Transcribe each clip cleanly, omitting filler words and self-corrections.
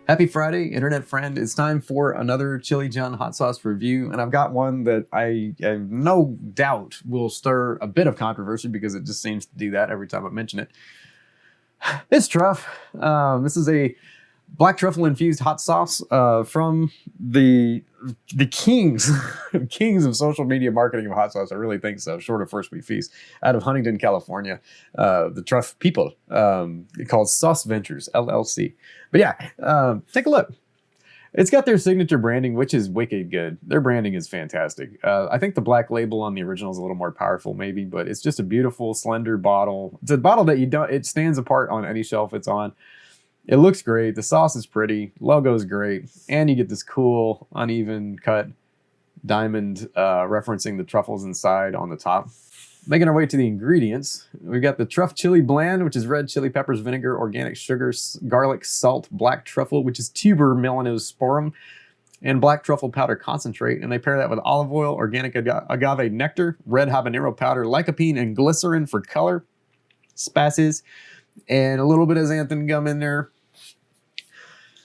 Happy Friday, internet friend. It's time for another Chili Chunn hot sauce review, and I've got one that I have no doubt will stir a bit of controversy because it just seems to do that every time I mention it. It's Truff. This is a black truffle infused hot sauce from the kings kings of social media marketing of hot sauce. I really think so, short of First We Feast, out of Huntington, California. The Truff people, called Sauce Ventures LLC. But yeah, take a look. It's got their signature branding, which is wicked good. Their branding is fantastic. I think the black label on the original is a little more powerful maybe, but it's just a beautiful, slender bottle. It's a bottle that it stands apart on any shelf it's on. It looks great. The sauce is pretty. Logo's great. And you get this cool, uneven cut diamond referencing the truffles inside on the top. Making our way to the ingredients, we've got the Truff Chili Blend, which is red chili peppers, vinegar, organic sugar, garlic, salt, black truffle, which is tuber melanosporum, and black truffle powder concentrate. And they pair that with olive oil, organic agave nectar, red habanero powder, lycopene, and glycerin for color, spices, and a little bit of xanthan gum in there.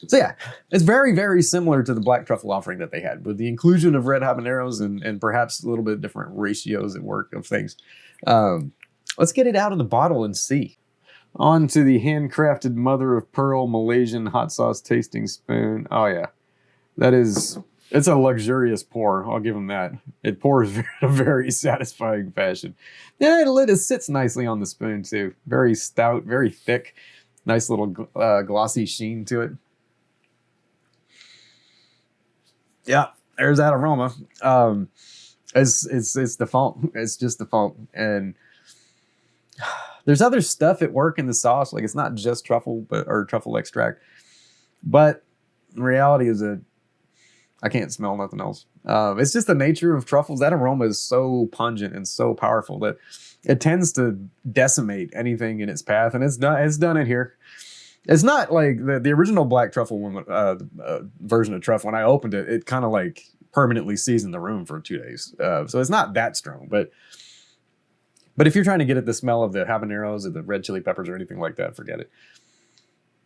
So yeah, it's very, very similar to the black truffle offering that they had, with the inclusion of red habaneros and perhaps a little bit different ratios at work of things. Let's get it out of the bottle and see. On to the handcrafted mother of pearl Malaysian hot sauce tasting spoon. Oh yeah, it's a luxurious pour. I'll give them that. It pours in a very satisfying fashion. Yeah, it sits nicely on the spoon too. Very stout, very thick, nice little glossy sheen to it. Yeah, there's that aroma. It's default. It's just default. And there's other stuff at work in the sauce. Like, it's not just truffle, or truffle extract. But the reality is that I can't smell nothing else. It's just the nature of truffles. That aroma is so pungent and so powerful that it tends to decimate anything in its path. And it's done it here. It's not like the original black truffle version of Truff. When I opened it, it kind of like permanently seasoned the room for 2 days. So it's not that strong. But if you're trying to get at the smell of the habaneros or the red chili peppers or anything like that, forget it.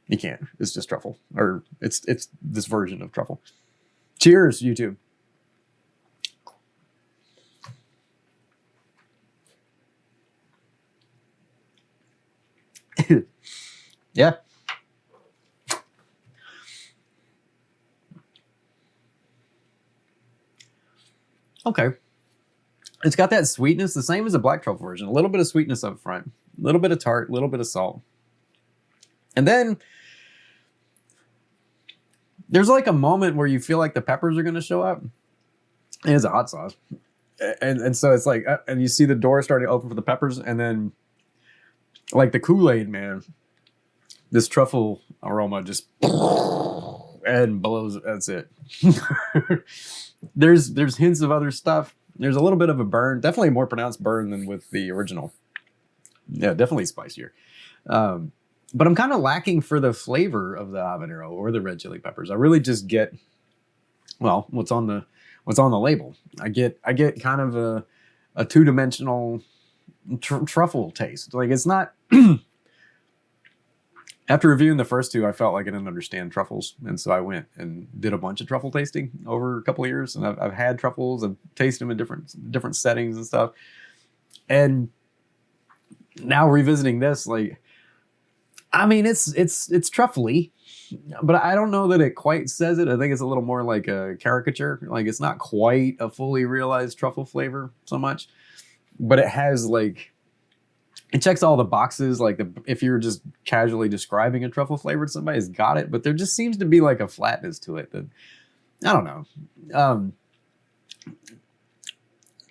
You can't. It's just truffle. Or it's this version of truffle. Cheers, YouTube. Yeah. Okay. It's got that sweetness, the same as the black truffle version. A little bit of sweetness up front, a little bit of tart, a little bit of salt. And then there's like a moment where you feel like the peppers are going to show up. And it's a hot sauce. And so it's like, and you see the door starting to open for the peppers. And then like the Kool-Aid, man, this truffle aroma just and blows. That's it. There's hints of other stuff. There's a little bit of a burn, definitely a more pronounced burn than with the original. Yeah, definitely spicier. But I'm kind of lacking for the flavor of the habanero or the red chili peppers. I really just get, well, what's on the label. I get kind of a two-dimensional truffle taste. Like, it's not. After reviewing the first two, I felt like I didn't understand truffles. And so I went and did a bunch of truffle tasting over a couple of years. And I've had truffles. I've tasted them in different settings and stuff. And now revisiting this, like, I mean, it's truffly, but I don't know that it quite says it. I think it's a little more like a caricature. Like, it's not quite a fully realized truffle flavor so much. But it has, like, it checks all the boxes. Like, if you're just casually describing a truffle flavor to somebody, it's got it. But there just seems to be like a flatness to it that, I don't know.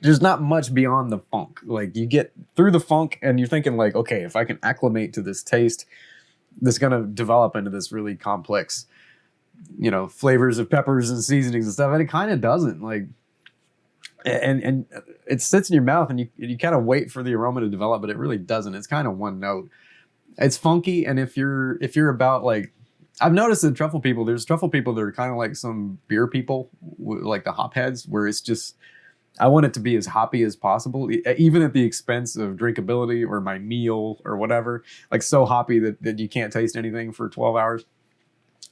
There's not much beyond the funk. Like, you get through the funk and you're thinking like, okay, if I can acclimate to this taste, that's going to develop into this really complex, you know, flavors of peppers and seasonings and stuff. And it kind of doesn't. Like, and it sits in your mouth and you kind of wait for the aroma to develop, but it really doesn't. It's kind of one note. It's funky. And if you're about, like, I've noticed that there's truffle people that are kind of like some beer people, like the hop heads, where it's just, I want it to be as hoppy as possible, even at the expense of drinkability or my meal or whatever. Like, so hoppy that you can't taste anything for 12 hours.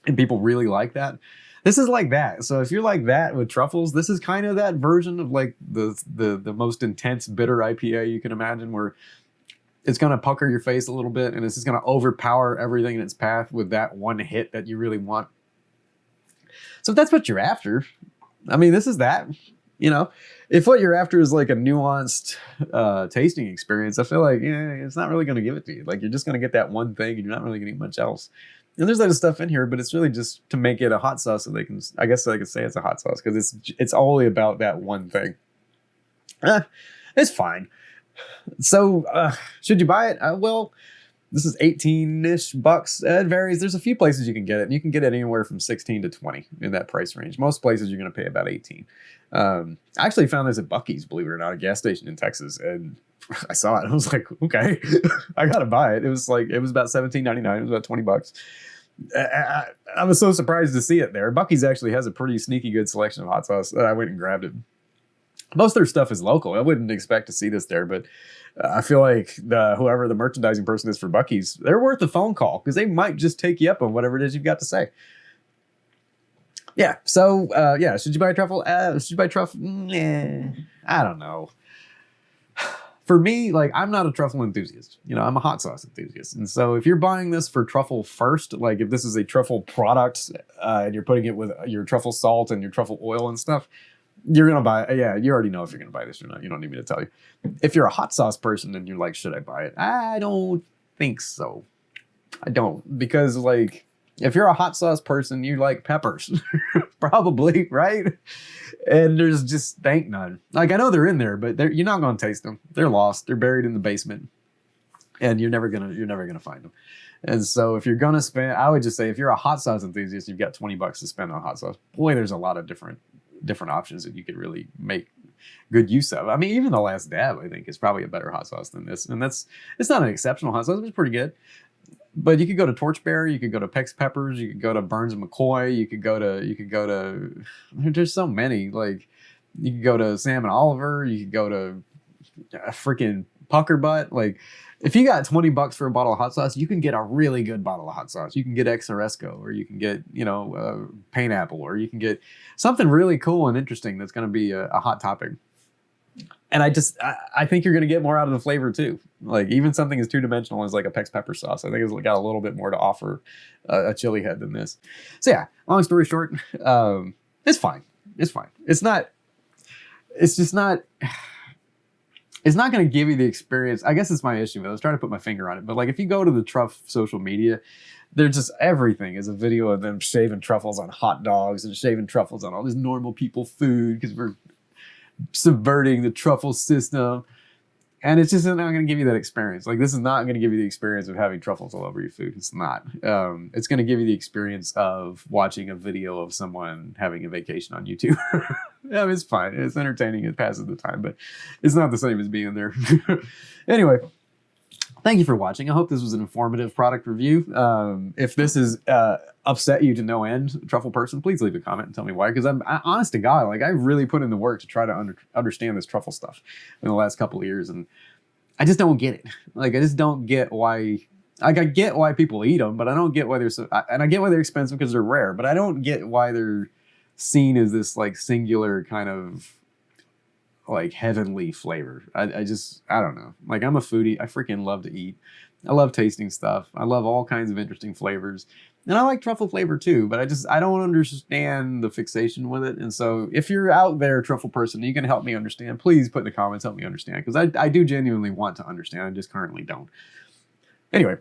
and people really like that. This is like that. So if you're like that with truffles, this is kind of that version of like the most intense bitter IPA you can imagine, where it's going to pucker your face a little bit and it's just going to overpower everything in its path with that one hit that you really want. So if that's what you're after, I mean, this is that. You know, if what you're after is like a nuanced tasting experience, I feel like, yeah, it's not really going to give it to you. Like, you're just going to get that one thing and you're not really going to eat much else. And there's other stuff in here, but it's really just to make it a hot sauce so they can, I guess they could say it's a hot sauce because it's only about that one thing. It's fine. So should you buy it? Well, this is 18-ish bucks. It varies. There's a few places you can get it, and you can get it anywhere from 16 to 20 in that price range. Most places you're going to pay about 18. I actually found this at Buc-ee's, believe it or not, a gas station in Texas, and I saw it. I was like, okay, I got to buy it. It was about $17.99. It was about 20 bucks. I was so surprised to see it there. Buc-ee's actually has a pretty sneaky good selection of hot sauce. I went and grabbed it. Most of their stuff is local. I wouldn't expect to see this there, but I feel like whoever the merchandising person is for Buc-ee's, they're worth a phone call because they might just take you up on whatever it is you've got to say. Yeah. So yeah, should you buy a truffle? Should you buy truff? I don't know. For me, like, I'm not a truffle enthusiast. You know, I'm a hot sauce enthusiast. And so if you're buying this for truffle first, like if this is a truffle product and you're putting it with your truffle salt and your truffle oil and stuff, you're going to buy it. Yeah, you already know if you're going to buy this or not. You don't need me to tell you. If you're a hot sauce person and you're like, should I buy it? I don't think so. I don't. Because, like, if you're a hot sauce person, you like peppers. Probably, right? And there's just ain't none. Like, I know they're in there, but you're not going to taste them. They're lost. They're buried in the basement. And you're never gonna find them. And so if you're going to spend, I would just say if you're a hot sauce enthusiast, you've got 20 bucks to spend on hot sauce. Boy, there's a lot of different options that you could really make good use of. I mean, even the Last Dab, I think, is probably a better hot sauce than this. And it's not an exceptional hot sauce, but it's pretty good. But you could go to Torchberry, you could go to Peck's Peppers, you could go to Burns and McCoy, you could go to there's so many. Like, you could go to Sam and Oliver, you could go to freaking Pucker Butt. Like, if you got 20 bucks for a bottle of hot sauce, you can get a really good bottle of hot sauce. You can get Xaresco, or you can get, Pineapple, or you can get something really cool and interesting that's going to be a hot topic. And I think you're going to get more out of the flavor too. Like, even something as two-dimensional as like a Peck's Pepper sauce, I think it's got a little bit more to offer a chili head than this. So yeah, long story short, it's fine. It's fine. It's not going to give you the experience. I guess it's my issue. I was trying to put my finger on it. But like, if you go to the Truff social media, they're just, everything is a video of them shaving truffles on hot dogs and shaving truffles on all this normal people food because we're subverting the truffle system. And it's just not going to give you that experience. Like, this is not going to give you the experience of having truffles all over your food. It's not. It's going to give you the experience of watching a video of someone having a vacation on YouTube. I mean, it's fine. It's entertaining. It passes the time, but it's not the same as being there. Anyway, thank you for watching. I hope this was an informative product review. If this is upset you to no end, truffle person, please leave a comment and tell me why. Because I honest to God, like, I've really put in the work to try to understand this truffle stuff in the last couple of years, and I just don't get it. Like, I just don't get why. Like, I get why people eat them, but I don't get why they're so. And I get why they're expensive because they're rare, but I don't get why they're seen as this like singular kind of like heavenly flavor. I don't know. Like, I'm a foodie. I freaking love to eat. I love tasting stuff. I love all kinds of interesting flavors. And I like truffle flavor too, but I don't understand the fixation with it. And so if you're out there, truffle person, you can help me understand. Please put in the comments, help me understand, because I do genuinely want to understand. I just currently don't. Anyway,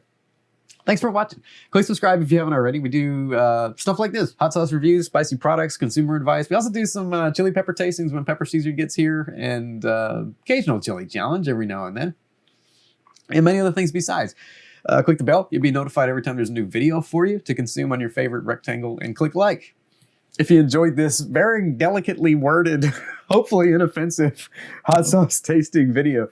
thanks for watching. Click subscribe if you haven't already. We do stuff like this: hot sauce reviews, spicy products, consumer advice. We also do some chili pepper tastings when Pepper Caesar gets here, and occasional chili challenge every now and then, and many other things besides. Click the bell. You'll be notified every time there's a new video for you to consume on your favorite rectangle, and click like. If you enjoyed this very delicately worded, hopefully inoffensive hot sauce tasting video.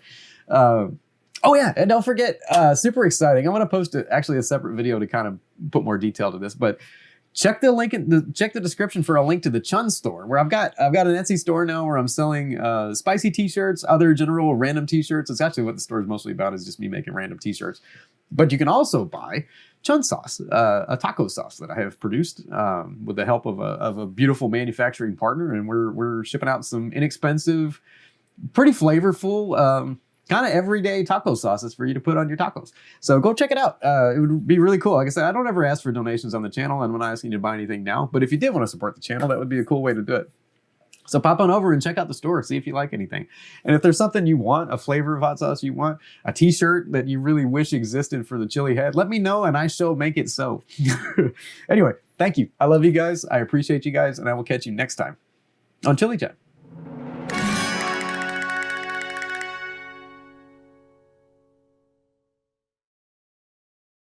Oh yeah, and don't forget, super exciting. I want to post actually a separate video to kind of put more detail to this, but check the link check the description for a link to the Chunn Store, where I've got an Etsy store now where I'm selling spicy t-shirts, other general random t-shirts. It's actually what the store is mostly about, is just me making random t-shirts. But you can also buy Chunn sauce, a taco sauce that I have produced with the help of a beautiful manufacturing partner, and we're shipping out some inexpensive, pretty flavorful, kind of everyday taco sauces for you to put on your tacos. So go check it out. It would be really cool. Like I said, I don't ever ask for donations on the channel, and I'm not asking you to buy anything now. But if you did want to support the channel, that would be a cool way to do it. So pop on over and check out the store, see if you like anything. And if there's something you want, a flavor of hot sauce you want, a t-shirt that you really wish existed for the chili head, let me know and I shall make it so. Anyway, thank you. I love you guys. I appreciate you guys, and I will catch you next time on Chili Chat.